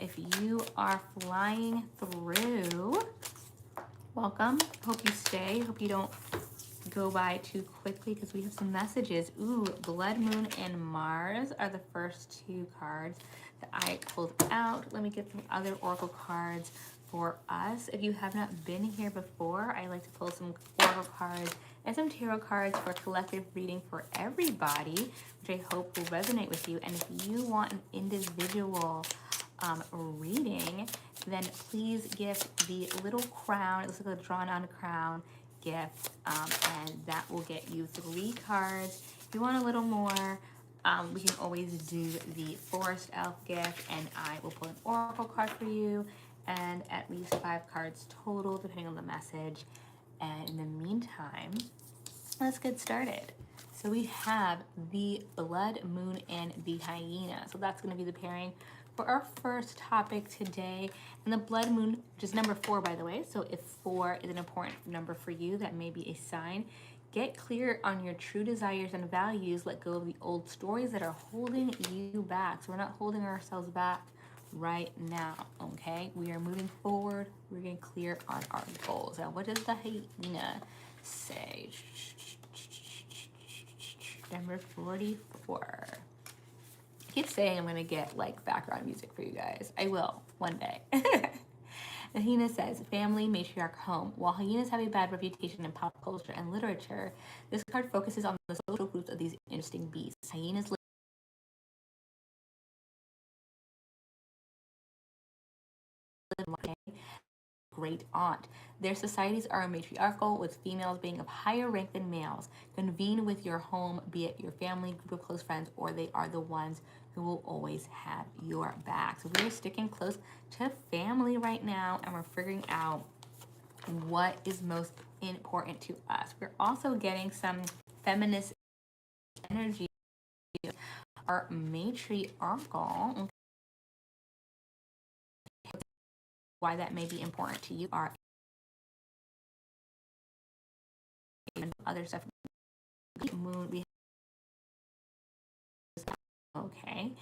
If you are flying through, welcome. Hope you stay. Hope you don't go by too quickly because we have some messages. Ooh, Blood Moon and Mars are the first two cards that I pulled out. Let me get some other oracle cards for us. If you have not been here before, I like to pull some oracle cards and some tarot cards for collective reading for everybody, which I hope will resonate with you. And if you want an individual reading, then please gift the little crown. It looks like a drawn on crown gift, and that will get you 3 cards. If you want a little more, we can always do the Forest Elf gift, and I will pull an oracle card for you, and at least 5 cards total, depending on the message. And in the meantime, let's get started. So we have the Blood Moon and the Hyena. So that's going to be the pairing for our first topic today. And the Blood Moon, which is number 4, by the way. So if 4 is an important number for you, that may be a sign. Get clear on your true desires and values. Let go of the old stories that are holding you back. So we're not holding ourselves back right now, okay? We are moving forward. We're getting clear on our goals. Now, what does the Hyena say? Number 44. I keep saying I'm gonna get like background music for you guys. I will one day. The hyena says, family, matriarch, home. While hyenas have a bad reputation in pop culture and literature, this card focuses on the social groups of these interesting beasts. Hyenas live in great aunt. Their societies are matriarchal, with females being of higher rank than males. Convene with your home, be it your family, group of close friends, or they are the ones who will always have your back. So we're sticking close to family right now, and we're figuring out what is most important to us. We're also getting some feminist energy, our matriarchal. Why that may be important to you are other stuff. Moon, we okay.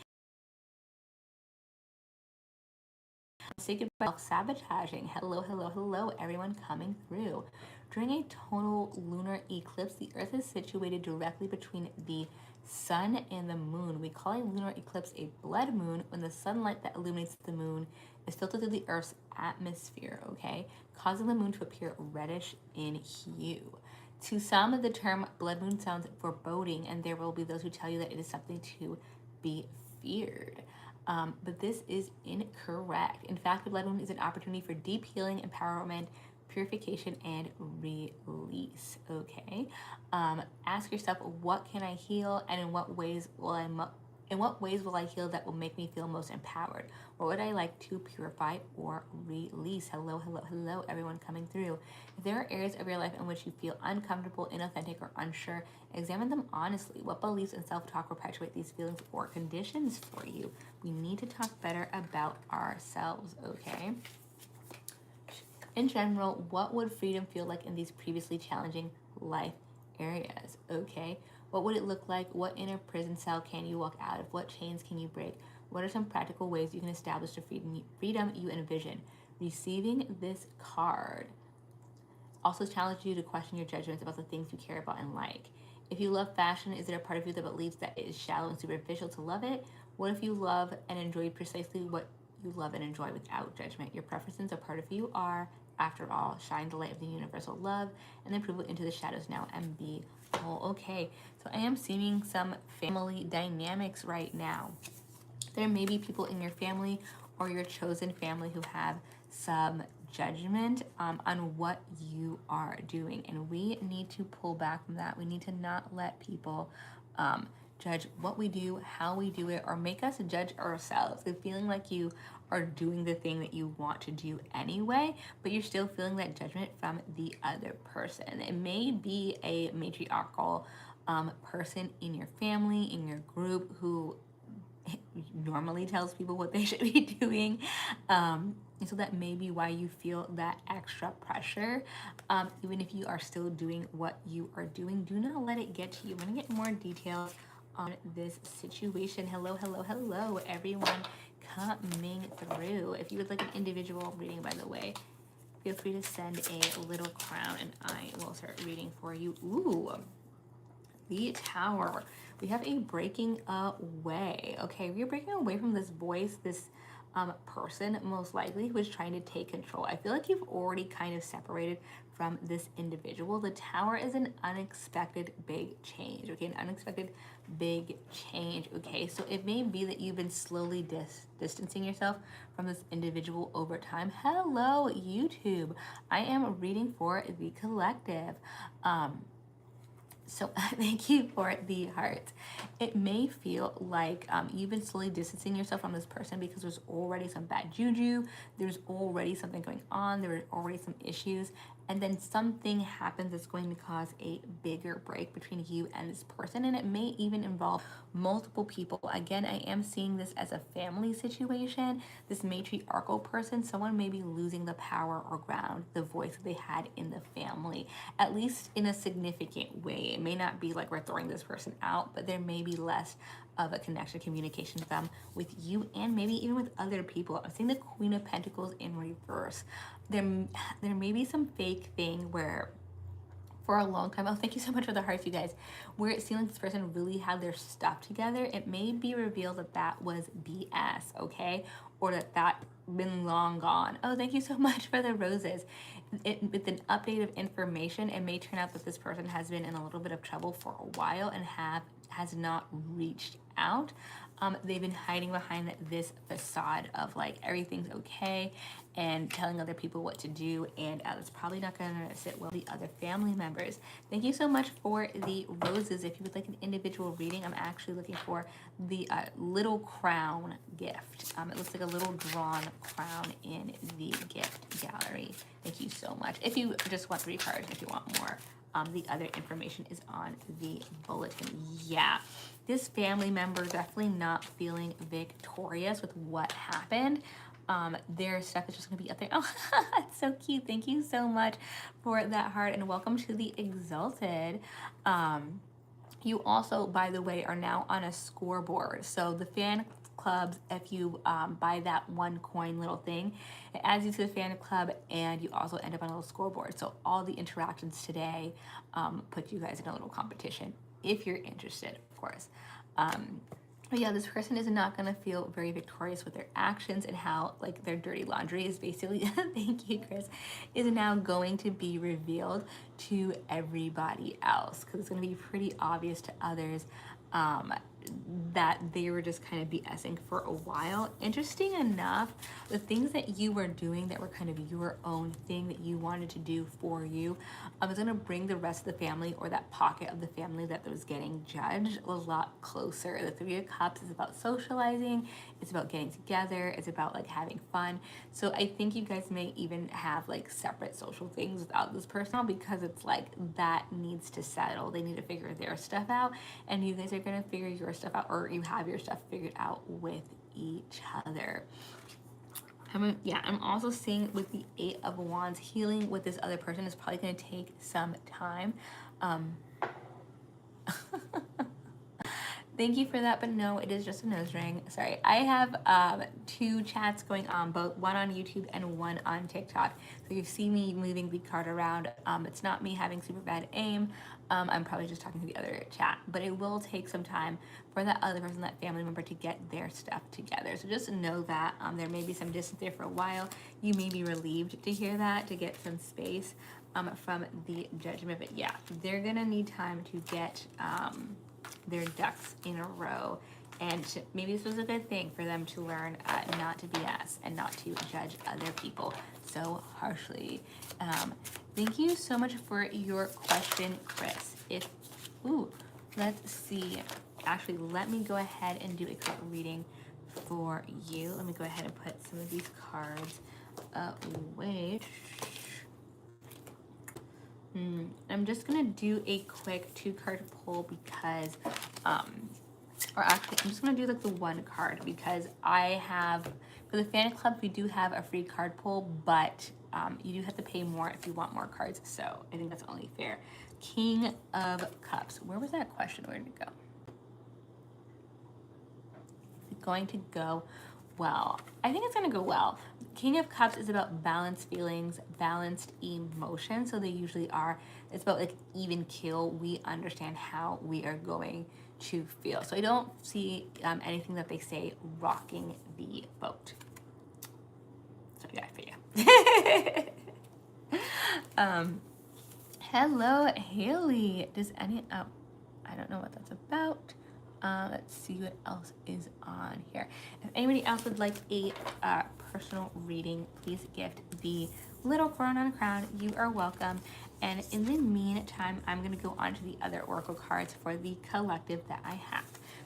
Say goodbye. Sabotaging. Hello, hello, hello, everyone coming through. During a total lunar eclipse, the Earth is situated directly between the sun and the moon. We call a lunar eclipse a blood moon when the sunlight that illuminates the moon is filtered through the Earth's atmosphere, okay, causing the moon to appear reddish in hue. To some, the term blood moon sounds foreboding, and there will be those who tell you that it is something to be feared. But this is incorrect. In fact, the blood moon is an opportunity for deep healing, empowerment, purification, and release, okay? Ask yourself, what can I heal, and in what ways will I heal that will make me feel most empowered? What would I like to purify or release? Hello, hello, hello, everyone coming through. If there are areas of your life in which you feel uncomfortable, inauthentic, or unsure, examine them honestly. What beliefs and self-talk perpetuate these feelings or conditions for you? We need to talk better about ourselves, okay? In general, what would freedom feel like in these previously challenging life areas, okay? What would it look like? What inner prison cell can you walk out of? What chains can you break? What are some practical ways you can establish the freedom you envision? Receiving this card also challenges you to question your judgments about the things you care about and like. If you love fashion, is there a part of you that believes that it is shallow and superficial to love it? What if you love and enjoy precisely what you love and enjoy without judgment? Your preferences are part of who you are. After all, shine the light of the universal love and then prove it into the shadows now and be whole. Okay, so I am seeing some family dynamics right now. There may be people in your family or your chosen family who have some judgment on what you are doing, and we need to pull back from that. We need to not let people judge what we do, how we do it, or make us judge ourselves. If feeling like you are doing the thing that you want to do anyway, but you're still feeling that judgment from the other person. It may be a matriarchal person in your family, in your group, who normally tells people what they should be doing. And so that may be why you feel that extra pressure. Even if you are still doing what you are doing, do not let it get to you. We're gonna get more details on this situation. Hello, hello, hello, everyone coming through. If you would like an individual reading, by the way, feel free to send a little crown and I will start reading for you. Ooh, the Tower. We have a breaking away. Okay, we're breaking away from this voice, this person, most likely, who is trying to take control. I feel like you've already kind of separated from this individual. The Tower is an unexpected big change. Okay, an unexpected big change. Okay, so it may be that you've been slowly distancing yourself from this individual over time. Hello, YouTube. I am reading for the collective. So thank you for the heart. It may feel like you've been slowly distancing yourself from this person because there's already some bad juju, there's already something going on, there are already some issues, and then something happens that's going to cause a bigger break between you and this person, and it may even involve multiple people. Again, I am seeing this as a family situation. This matriarchal person, someone may be losing the power or ground, the voice that they had in the family, at least in a significant way. It may not be like we're throwing this person out, but there may be less of a connection, communication with them, with you, and maybe even with other people. I'm seeing the Queen of Pentacles in reverse. There may be some fake thing where for a long time, oh, thank you so much for the hearts, you guys, where it seemed like this person really had their stuff together. It may be revealed that that was BS, okay? Or that been long gone. Oh, thank you so much for the roses. With an update of information, it may turn out that this person has been in a little bit of trouble for a while and has not reached out. They've been hiding behind this facade of like everything's okay and telling other people what to do, and it's probably not going to sit well with the other family members. Thank you so much for the roses. If you would like an individual reading, I'm actually looking for the little crown gift. It looks like a little drawn crown in the gift gallery. Thank you so much. If you just want 3 cards, if you want more, the other information is on the bulletin. Yeah, this family member definitely not feeling victorious with what happened. Their stuff is just gonna be up there. Oh, it's so cute. Thank you so much for that heart, and welcome to the Exalted. You also, by the way, are now on a scoreboard. So the fan clubs, if you buy that 1 coin little thing, it adds you to the fan club, and you also end up on a little scoreboard. So all the interactions today put you guys in a little competition if you're interested, of course. But yeah, this person is not going to feel very victorious with their actions, and how like their dirty laundry is basically, thank you, Chris, is now going to be revealed to everybody else, because it's going to be pretty obvious to others that they were just kind of BSing for a while. Interesting enough, the things that you were doing that were kind of your own thing that you wanted to do for you, is going to bring the rest of the family, or that pocket of the family that was getting judged, a lot closer. The 3 of Cups is about socializing, it's about getting together, it's about like having fun. So I think you guys may even have like separate social things without this person, because it's like that needs to settle. They need to figure their stuff out, and you guys are going to figure your stuff out, or you have your stuff figured out with each other. I'm also seeing with the 8 of Wands, healing with this other person is probably going to take some time. Thank you for that, but no, it is just a nose ring. Sorry, I have 2 chats going on, both one on YouTube and one on TikTok. So you see me moving the card around. It's not me having super bad aim. I'm probably just talking to the other chat, but it will take some time for that other person, that family member, to get their stuff together. So just know that there may be some distance there for a while. You may be relieved to hear that, to get some space from the judgment. But yeah, they're gonna need time to get their ducks in a row, and maybe this was a good thing for them to learn not to BS and not to judge other people so harshly. Thank you so much for your question, Chris. Let's see. Actually, let me go ahead and do a quick reading for you. Let me go ahead and put some of these cards away. I'm just gonna do a quick 2-card pull because, or actually, I'm just gonna do like the 1 card, because I have, for the fan club, we do have a free card pull, but you do have to pay more if you want more cards. So I think that's only fair. King of Cups. Where was that question? Where did it go? Is it going to go well. I think it's going to go well. King of Cups is about balanced feelings, balanced emotions. So they usually are. It's about like even keel. We understand how we are going to feel. So I don't see anything that they say rocking the boat. So yeah, for you. Hello, Haley. Does any, oh, I don't know what that's about. Let's see what else is on here. If anybody else would like a personal reading, please gift the little crown on a crown. You are welcome. And in the meantime, I'm going to go on to the other oracle cards for the collective that I have.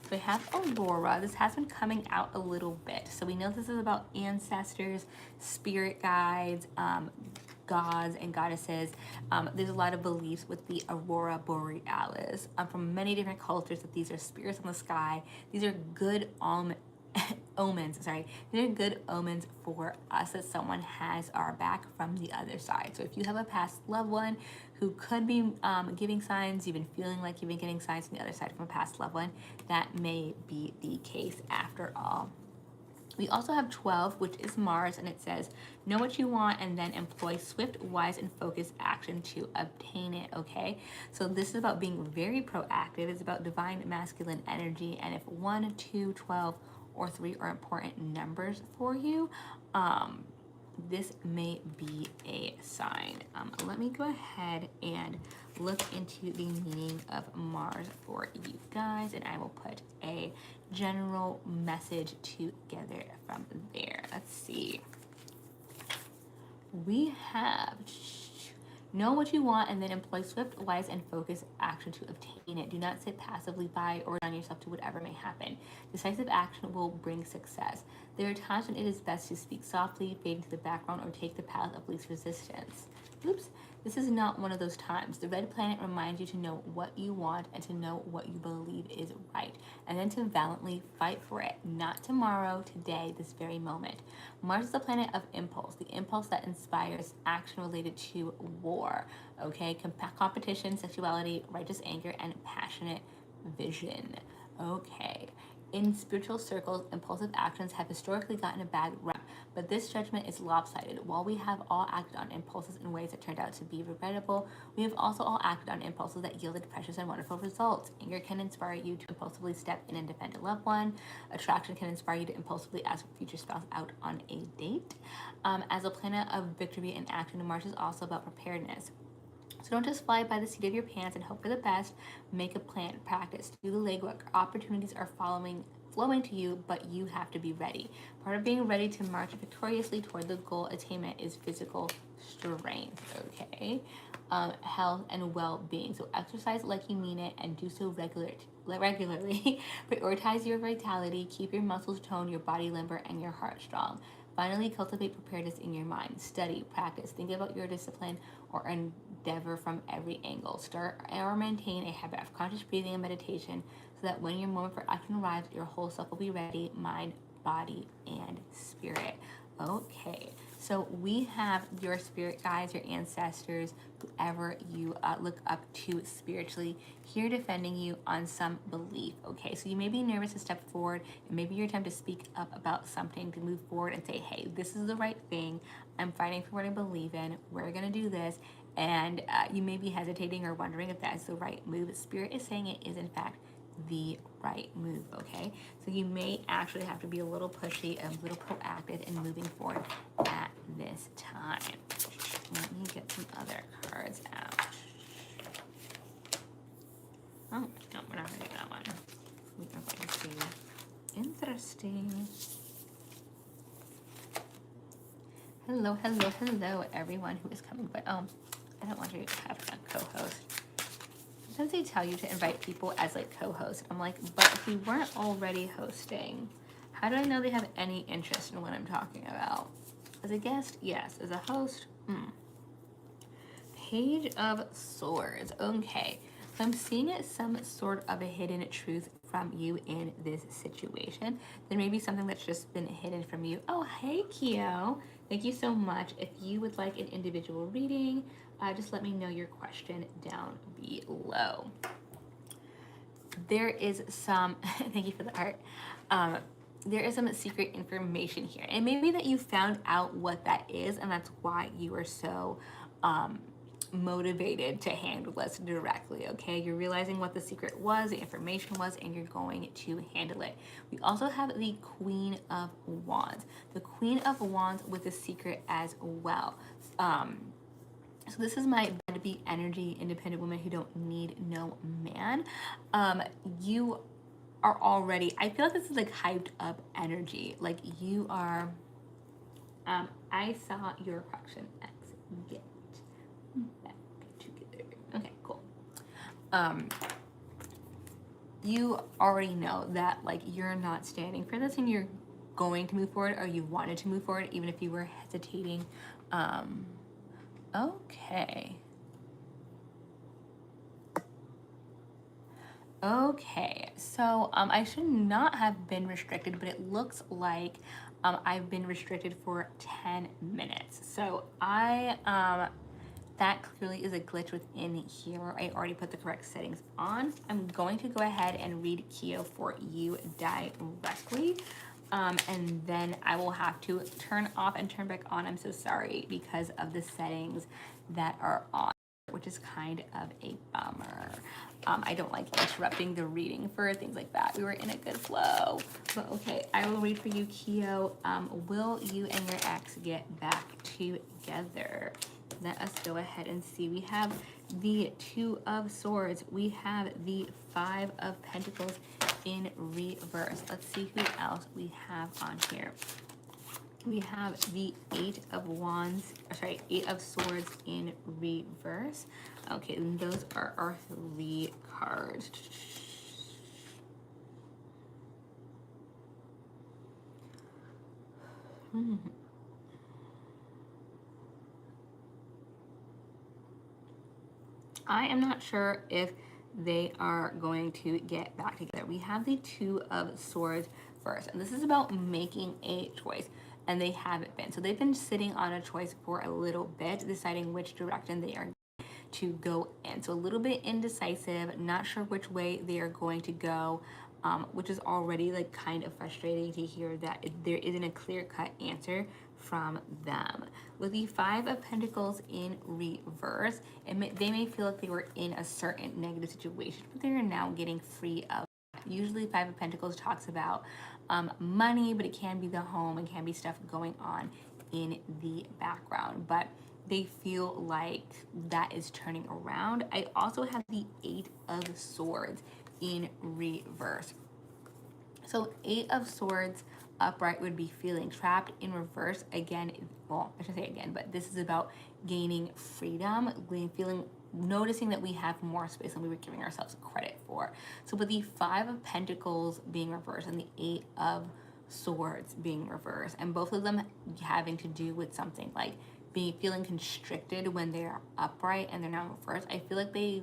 So I have Aurora. This has been coming out a little bit. So we know this is about ancestors, spirit guides, gods and goddesses. There's a lot of beliefs with the Aurora Borealis from many different cultures that these are spirits in the sky. These are good omens, sorry. These are good omens for us that someone has our back from the other side. So if you have a past loved one who could be giving signs, you've been feeling like you've been getting signs from the other side from a past loved one, that may be the case after all. We also have 12, which is Mars, and it says, know what you want and then employ swift, wise, and focused action to obtain it, okay? So this is about being very proactive. It's about divine masculine energy, and if 1, 2, 12, or 3 are important numbers for you, this may be a sign. Let me go ahead and look into the meaning of Mars for you guys, and I will put a general message together from there. Let's see. We have know what you want and then employ swift, wise, and focused action to obtain it. Do not sit passively by or resign yourself to whatever may happen. Decisive action will bring success. There are times when it is best to speak softly, fade into the background, or take the path of least resistance. Oops, this is not one of those times. The red planet reminds you to know what you want and to know what you believe is right, and then to valiantly fight for it. Not tomorrow, today, this very moment. Mars is the planet of impulse, the impulse that inspires action related to war, okay? Competition, sexuality, righteous anger, and passionate vision. Okay. In spiritual circles, impulsive actions have historically gotten a bad rap, but this judgment is lopsided. While we have all acted on impulses in ways that turned out to be regrettable, we have also all acted on impulses that yielded precious and wonderful results. Anger can inspire you to impulsively step in and defend a loved one. Attraction can inspire you to impulsively ask a future spouse out on a date. As a planet of victory and action, Mars is also about preparedness. So don't just fly by the seat of your pants and hope for the best. Make a plan, practice, do the legwork. Opportunities are flowing to you, but you have to be ready. Part of being ready to march victoriously toward the goal attainment is physical strength, okay? Health and well-being. So exercise like you mean it and do so regularly. Prioritize your vitality, keep your muscles toned, your body limber, and your heart strong. Finally, cultivate preparedness in your mind. Study, practice, think about your discipline or endeavor from every angle. Start or maintain a habit of conscious breathing and meditation so that when your moment for action arrives, your whole self will be ready, mind, body, and spirit. Okay, so we have your spirit guides, your ancestors, whoever you look up to spiritually, here defending you on some belief. Okay, so you may be nervous to step forward. It may be your time to speak up about something, to move forward and say, hey, this is the right thing. I'm fighting for what I believe in. We're going to do this. And you may be hesitating or wondering if that is the right move. Spirit is saying it is, in fact, the right move, okay? So you may actually have to be a little pushy, a little proactive in moving forward at this time. Let me get some other cards out. Oh, no, we're not going to do that one. We are going to see. Interesting. Hello, hello, hello, everyone who is coming. But I don't want you to have a co-host. Sometimes they tell you to invite people as like co-hosts. I'm like, but if we weren't already hosting, how do I know they have any interest in what I'm talking about? As a guest, yes. As a host, Page of Swords. Okay, so I'm seeing it some sort of a hidden truth from you in this situation. There may be something that's just been hidden from you. Oh, hey, Kyo. Thank you so much. If you would like an individual reading, just let me know your question down below. There is some, thank you for the art. there is some secret information here. And maybe that you found out what that is, and that's why you are so motivated to handle this directly, okay? You're realizing what the secret was, the information was, and you're going to handle it. We also have the Queen of Wands. The Queen of Wands with a secret as well. So this is my to be energy, independent woman who don't need no man. You are already, I feel like this is like hyped up energy. Like you are, I saw your fraction X get back together. Okay, cool. You already know that like you're not standing for this and you're going to move forward, or you wanted to move forward even if you were hesitating. Okay. Okay, so I should not have been restricted, but it looks like I've been restricted for 10 minutes. So that clearly is a glitch within here. I already put the correct settings on. I'm going to go ahead and read Keo for you directly. And then I will have to turn off and turn back on. I'm so sorry because of the settings that are on, which is kind of a bummer. I don't like interrupting the reading for things like that. We were in a good flow. But okay, I will read for you, Keo. Will you and your ex get back together? Let us go ahead and see. We have the Two of Swords. We have the Five of Pentacles in reverse. Let's see who else we have on here. We have the Eight of Wands, sorry, Eight of Swords in reverse. Okay, and those are our 3 cards. I am not sure if they are going to get back together. We have the Two of Swords first, and this is about making a choice, and they haven't been. So they've been sitting on a choice for a little bit, deciding which direction they are to go in. So a little bit indecisive, not sure which way they are going to go, which is already like kind of frustrating to hear that there isn't a clear-cut answer from them. With the Five of Pentacles in reverse, they may feel like they were in a certain negative situation, but they are now getting free of. Usually Five of Pentacles talks about money, but it can be the home and can be stuff going on in the background. But they feel like that is turning around. I also have the Eight of Swords in reverse. So Eight of Swords upright would be feeling trapped. In reverse, again, well, I should say again, but this is about gaining freedom, noticing that we have more space than we were giving ourselves credit for. So with the Five of Pentacles being reversed and the Eight of Swords being reversed, and both of them having to do with something like feeling constricted when they're upright and they're now reversed, I feel like they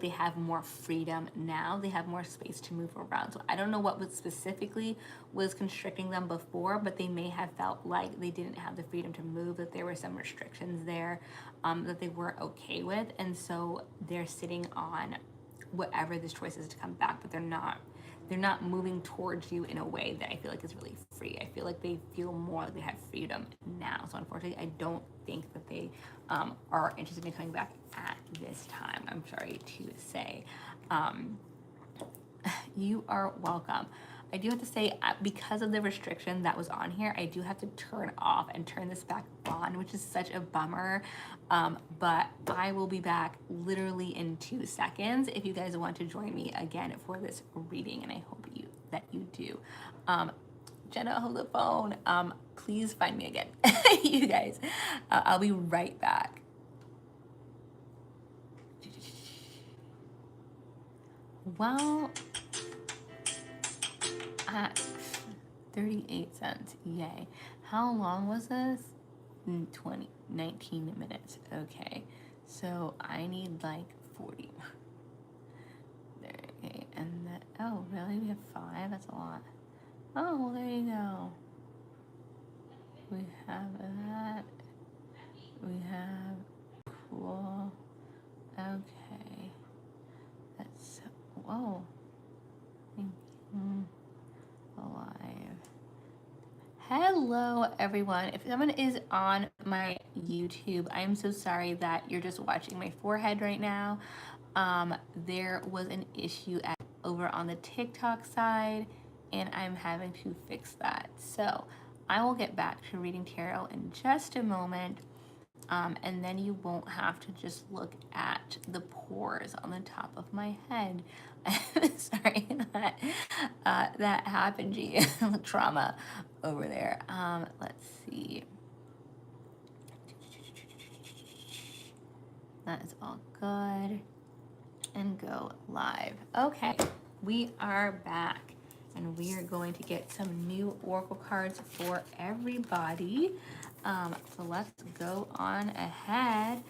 have more freedom now. They have more space to move around. So I don't know what specifically was constricting them before, but they may have felt like they didn't have the freedom to move, that there were some restrictions there that they weren't okay with. And so they're sitting on whatever this choice is to come back, but they're not moving towards you in a way that I feel like is really free. I feel like they feel more like they have freedom now. So unfortunately, I don't think that they are interested in coming back at this time. I'm sorry to say. You are welcome. I do have to say, because of the restriction that was on here, I do have to turn off and turn this back on, which is such a bummer. But I will be back literally in 2 seconds if you guys want to join me again for this reading, and I hope that you do. Jenna, hold the phone. Please find me again. You guys, I'll be right back. Well, at 38 cents, yay. How long was this? 19 minutes. Okay, so I need like 40. There, okay, and then, oh, really? We have 5? That's a lot. Oh, well, there you go. We have that. We have, cool. Okay. That's, whoa. A lot. Hello, everyone. If someone is on my YouTube, I am so sorry that you're just watching my forehead right now. There was an issue over on the TikTok side, and I'm having to fix that. So I will get back to reading tarot in just a moment. And then you won't have to just look at the pores on the top of my head. Sorry that that happened to you. Trauma over there. Let's see. That is all good. And go live. Okay, we are back, and we are going to get some new oracle cards for everybody. So let's go on ahead.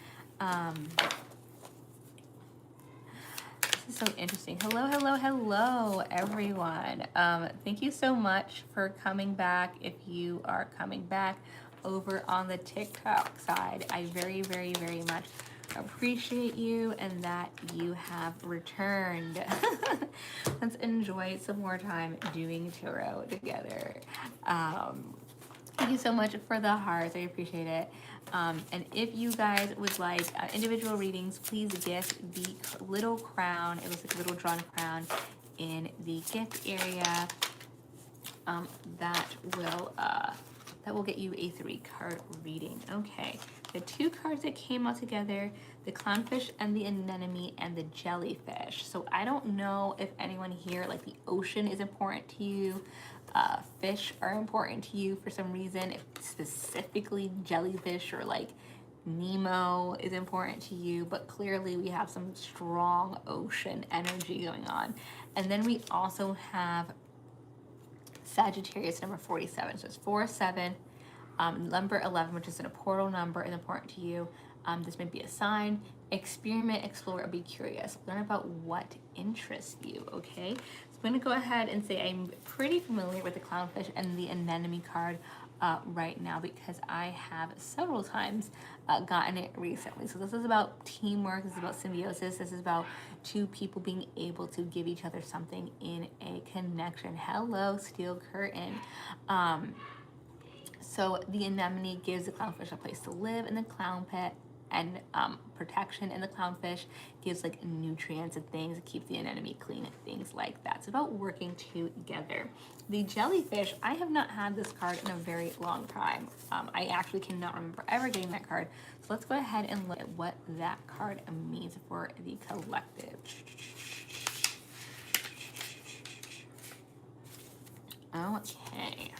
This is so interesting. Hello, hello, hello, everyone. Thank you so much for coming back. If you are coming back over on the TikTok side, I very, very, very much appreciate you and that you have returned. Let's enjoy some more time doing tarot together. Thank you so much for the hearts. I appreciate it. And if you guys would like individual readings, please gift the little crown. It looks like a little drawn crown in the gift area. That will get you a 3-card reading. Okay, the 2 cards that came out together, the clownfish and the anemone and the jellyfish. So I don't know if anyone here, like the ocean is important to you. Fish are important to you for some reason, if specifically jellyfish or like Nemo is important to you, but clearly we have some strong ocean energy going on. And then we also have Sagittarius number 47, so it's 4-7, number 11, which is a portal number, is important to you. This may be a sign. Experiment, explore, or be curious. Learn about what interests you, okay? So I'm going to go ahead and say I'm pretty familiar with the clownfish and the anemone card right now because I have several times gotten it recently. So this is about teamwork, this is about symbiosis, this is about 2 people being able to give each other something in a connection. Hello, Steel Curtain. So the anemone gives the clownfish a place to live in the clown pit, and protection in the clownfish gives like nutrients and things that keep the anemone clean and things like that. It's about working together. The jellyfish, I have not had this card in a very long time. I actually cannot remember ever getting that card. So let's go ahead and look at what that card means for the collective. Okay.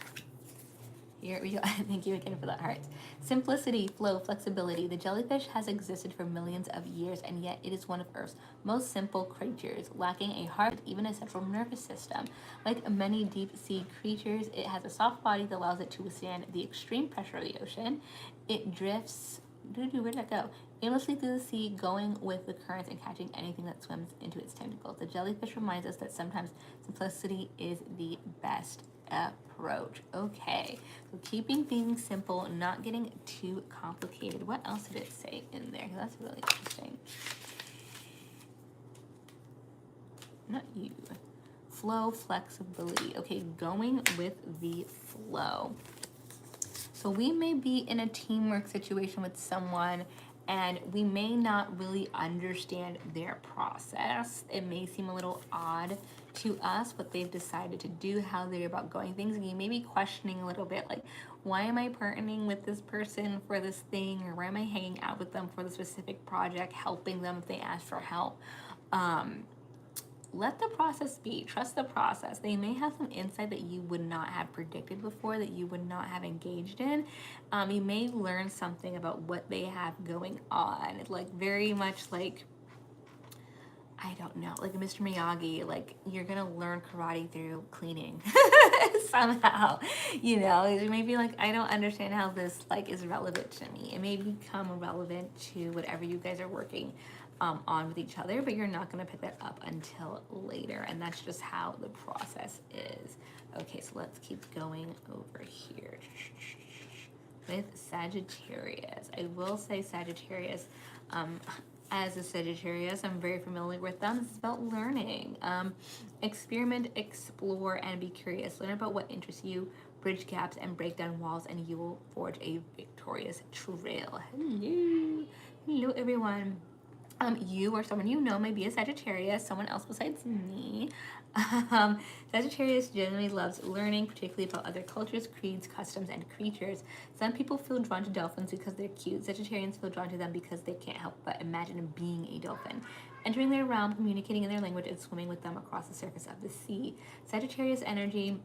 Here we go. Thank you again for that heart. Simplicity, flow, flexibility. The jellyfish has existed for millions of years, and yet it is one of Earth's most simple creatures, lacking a heart, even a central nervous system. Like many deep-sea creatures, it has a soft body that allows it to withstand the extreme pressure of the ocean. It drifts, where'd that go? Aimlessly through the sea, going with the currents and catching anything that swims into its tentacles. The jellyfish reminds us that sometimes simplicity is the best approach. Okay, so keeping things simple, not getting too complicated. What else did it say in there? That's really interesting. Not you. Flow, flexibility. Okay, going with the flow. So we may be in a teamwork situation with someone and we may not really understand their process. It may seem a little odd to us what they've decided to do, how they're about going things, and you may be questioning a little bit like, why am I partnering with this person for this thing, or why am I hanging out with them for the specific project, helping them if they ask for help? Let the process be. Trust the process. They may have some insight that you would not have predicted before, that you would not have engaged in. You may learn something about what they have going on. It's like very much like, I don't know, like Mr. Miyagi, like you're gonna learn karate through cleaning somehow, you know. It may be like, I don't understand how this like is relevant to me. It may become relevant to whatever you guys are working on with each other, but you're not going to pick that up until later, and that's just how the process is. Okay, so let's keep going over here with Sagittarius. I will say Sagittarius, as a Sagittarius, I'm very familiar with them. This is about learning. Experiment, explore, and be curious. Learn about what interests you. bridge gaps and break down walls, and you will forge a victorious trail. Hello. Hello, everyone. You or someone you know may be a Sagittarius, someone else besides me. Um, Sagittarius generally loves learning, particularly about other cultures, creeds, customs, and creatures. Some people feel drawn to dolphins because they're cute. Sagittarians feel drawn to them because they can't help but imagine being a dolphin, entering their realm, communicating in their language, and swimming with them across the surface of the sea. Sagittarius energy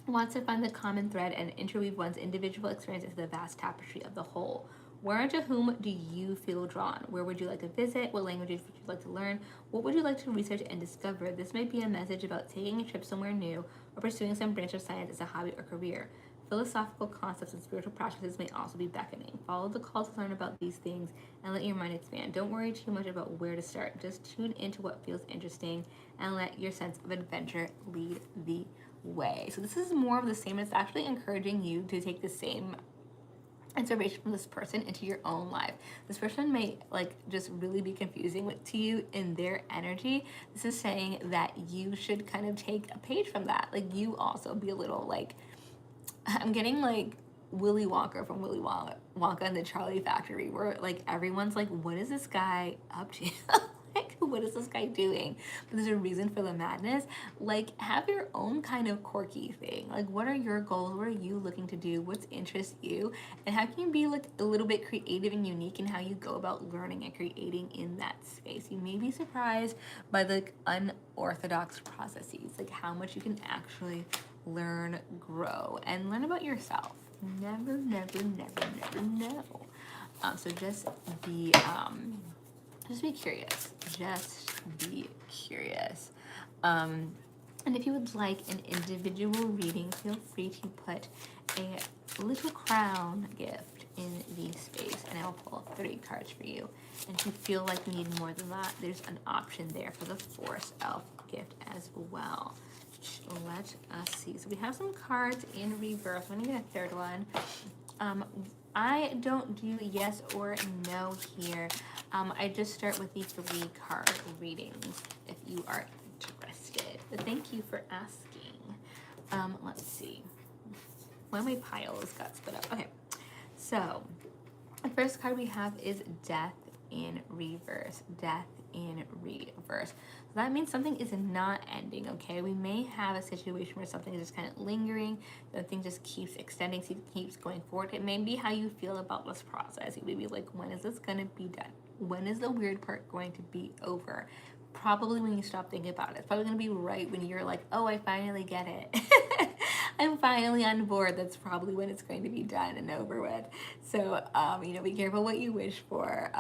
wants to find the common thread and interweave one's individual experience into the vast tapestry of the whole. Where and to whom do you feel drawn? Where would you like to visit? What languages would you like to learn? What would you like to research and discover? This might be a message about taking a trip somewhere new or pursuing some branch of science as a hobby or career. Philosophical concepts and spiritual practices may also be beckoning. Follow the call to learn about these things and let your mind expand. Don't worry too much about where to start. Just tune into what feels interesting and let your sense of adventure lead the way. So this is more of the same. It's actually encouraging you to take the same inspiration from this person into your own life. This person may just really be confusing to you in their energy. This is saying that you should kind of take a page from that. You also be a little I'm getting Willy Wonka from Willy Wonka and the Charlie Factory, where everyone's what is this guy up to? What is this guy doing? But there's a reason for the madness. Have your own kind of quirky thing. What are your goals? What are you looking to do? What's interests you? And how can you be a little bit creative and unique in how you go about learning and creating in that space? You may be surprised by the unorthodox processes, how much you can actually learn, grow, and learn about yourself. Never know. So just be curious. Just be curious. And if you would like an individual reading, feel free to put a little crown gift in the space, and I'll pull 3 cards for you. And if you feel like you need more than that, there's an option there for the Force Elf gift as well. Let us see. So we have some cards in reverse. I'm gonna get a third one. I don't do yes or no here. I just start with the 3 card readings if you are interested. But thank you for asking. Let's see. One of my piles got split up. Okay, so the first card we have is Death in Reverse. Death in Reverse. So that means something is not ending, okay? We may have a situation where something is just kind of lingering, something just keeps extending, keeps going forward. It may be how you feel about this process. You may be when is this going to be done? When is the weird part going to be over? Probably when you stop thinking about it. It's probably going to be right when you're oh, I finally get it. I'm finally on board. That's probably when it's going to be done and over with. So, be careful what you wish for.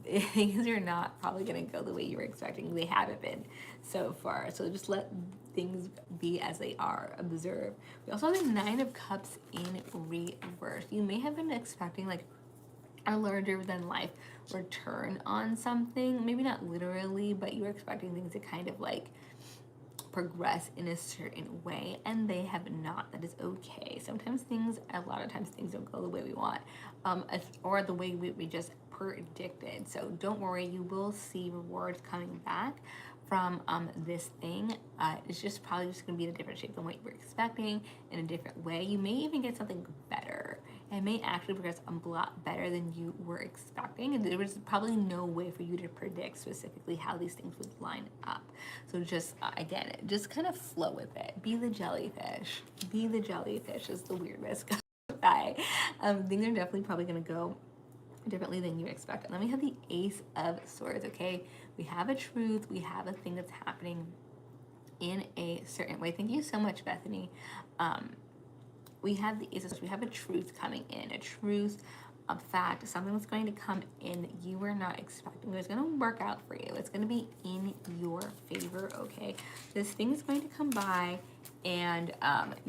Things are not probably going to go the way you were expecting. They haven't been so far. So just let things be as they are. Observe. We also have the 9 of Cups in reverse. You may have been expecting a larger than life return on something. Maybe not literally, but you were expecting things to kind of progress in a certain way, and they have not. That is okay. A lot of times things don't go the way we want, or the way we just predicted. So don't worry, you will see rewards coming back from this thing. It's just probably just going to be in a different shape than what you were expecting, in a different way. You may even get something better. It may actually progress a lot better than you were expecting, and there was probably no way for you to predict specifically how these things would line up. So just, again, just kind of flow with it. Be the jellyfish. Be the jellyfish is the weirdest guy. Things are definitely probably going to go differently than you expect. And then we have the Ace of Swords, okay? We have a truth. We have a thing that's happening in a certain way. Thank you so much, Bethany. We have the Ace of Swords. We have a truth coming in, a truth, a fact, something that's going to come in you were not expecting. It's going to work out for you. It's going to be in your favor, okay? This thing is going to come by, and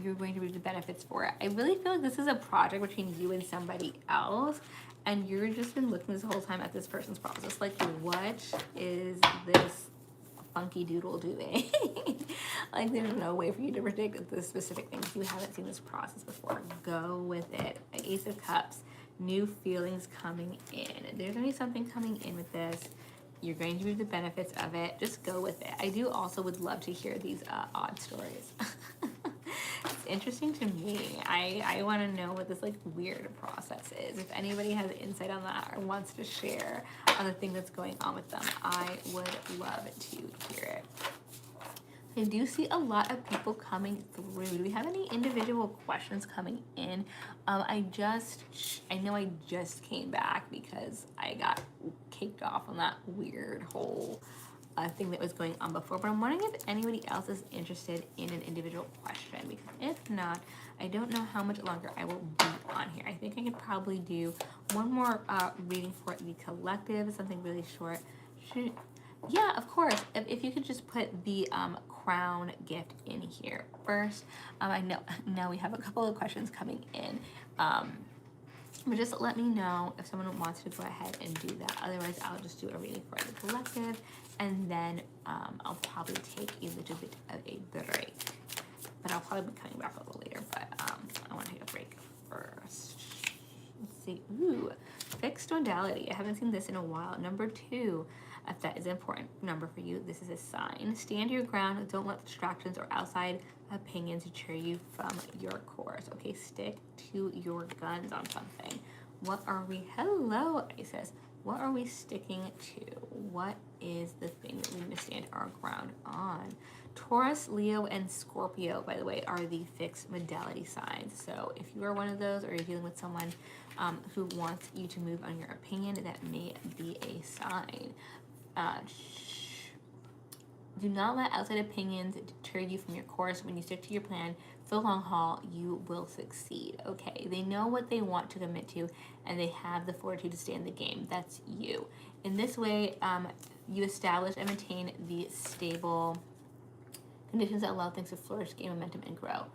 you're going to reap the benefits for it. I really feel like this is a project between you and somebody else, and you've just been looking this whole time at this person's process. What is this funky doodle doing? There's no way for you to predict the specific things. You haven't seen this process before. Go with it. Ace of Cups, new feelings coming in. There's going to be something coming in with this. You're going to reap the benefits of it. Just go with it. I do also would love to hear these odd stories. It's interesting to me. I want to know what this like weird process is. If anybody has insight on that or wants to share on the thing that's going on with them, I would love to hear it. I do see a lot of people coming through. Do we have any individual questions coming in? I know I just came back because I got kicked off on that weird whole thing that was going on before, but I'm wondering if anybody else is interested in an individual question, because if not, I don't know how much longer I will be on here. I think I could probably do one more reading for the collective, something really short. Yeah, of course. If you could just put the crown gift in here first. I know now we have a couple of questions coming in. But just let me know if someone wants to go ahead and do that. Otherwise, I'll just do a reading for the collective, and then I'll probably take a little bit of a break. But I'll probably be coming back a little later, but I want to take a break first. Let's see. Ooh, fixed modality. I haven't seen this in a while. Number 2. If that is an important number for you, this is a sign. Stand your ground. Don't let distractions or outside opinions deter you from your course. Okay, stick to your guns on something. What are we? Hello, Isis. What are we sticking to? What is the thing that we need to stand our ground on? Taurus, Leo, and Scorpio, by the way, are the fixed modality signs. So if you are one of those, or you're dealing with someone who wants you to move on your opinion, that may be a sign. Do not let outside opinions deter you from your course. When you stick to your plan for the long haul, you will succeed. Okay, they know what they want to commit to, and they have the fortitude to stay in the game. That's you. In this way, you establish and maintain the stable conditions that allow things to flourish, gain momentum, and grow.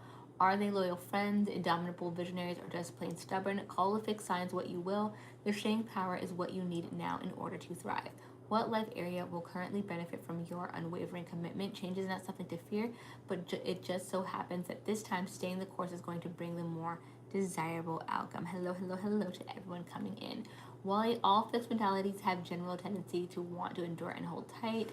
Are they loyal friends, indomitable visionaries, or just plain stubborn? Call the fixed signs what you will. Their staying power is what you need now in order to thrive. What life area will currently benefit from your unwavering commitment? Change is not something to fear, but it just so happens that this time staying the course is going to bring the more desirable outcome. Hello, hello, hello to everyone coming in. While all fixed modalities have general tendency to want to endure and hold tight,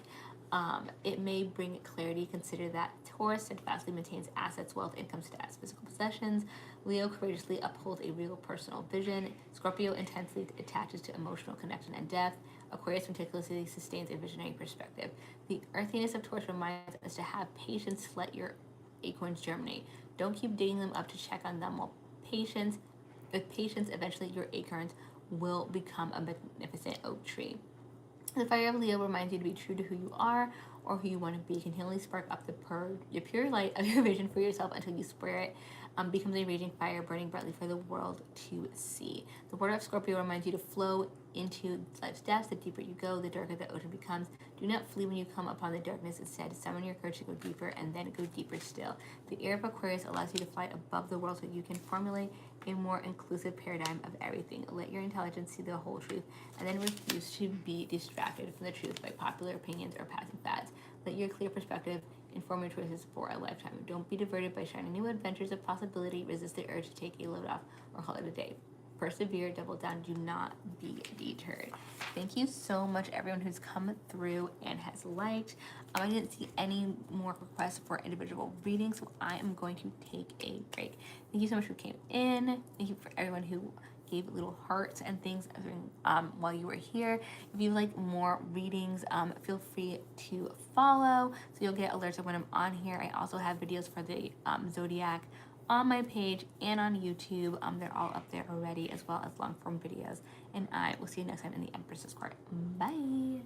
it may bring clarity. Consider that Taurus steadfastly maintains assets, wealth, income, status, physical possessions. Leo courageously upholds a real personal vision. Scorpio intensely attaches to emotional connection and depth. Aquarius meticulously sustains a visionary perspective. The earthiness of Taurus reminds us to have patience. Let your acorns germinate. Don't keep digging them up to check on them. With patience, eventually your acorns will become a magnificent oak tree. The fire of Leo reminds you to be true to who you are or who you want to be. Continually spark up the pure light of your vision for yourself until you swear it becomes a raging fire burning brightly for the world to see. The water of Scorpio reminds you to flow into life's depths. The deeper you go, the darker the ocean becomes. Do not flee when you come upon the darkness. Instead, summon your courage to go deeper and then go deeper still. The air of Aquarius allows you to fly above the world so you can formulate a more inclusive paradigm of everything. Let your intelligence see the whole truth and then refuse to be distracted from the truth by popular opinions or passing fads. Let your clear perspective inform your choices for a lifetime. Don't be diverted by shining new adventures of possibility. Resist the urge to take a load off or call it a day. Persevere, double down, do not be deterred. Thank you so much, everyone who's come through and has liked. I didn't see any more requests for individual readings, so I am going to take a break. Thank you so much for came in. Thank you for everyone who gave little hearts and things while you were here. If you like more readings, feel free to follow so you'll get alerts of when I'm on here. I also have videos for the Zodiac on my page and on YouTube. They're all up there already, as well as long form videos. And I will see you next time in the Empress's Court. Bye.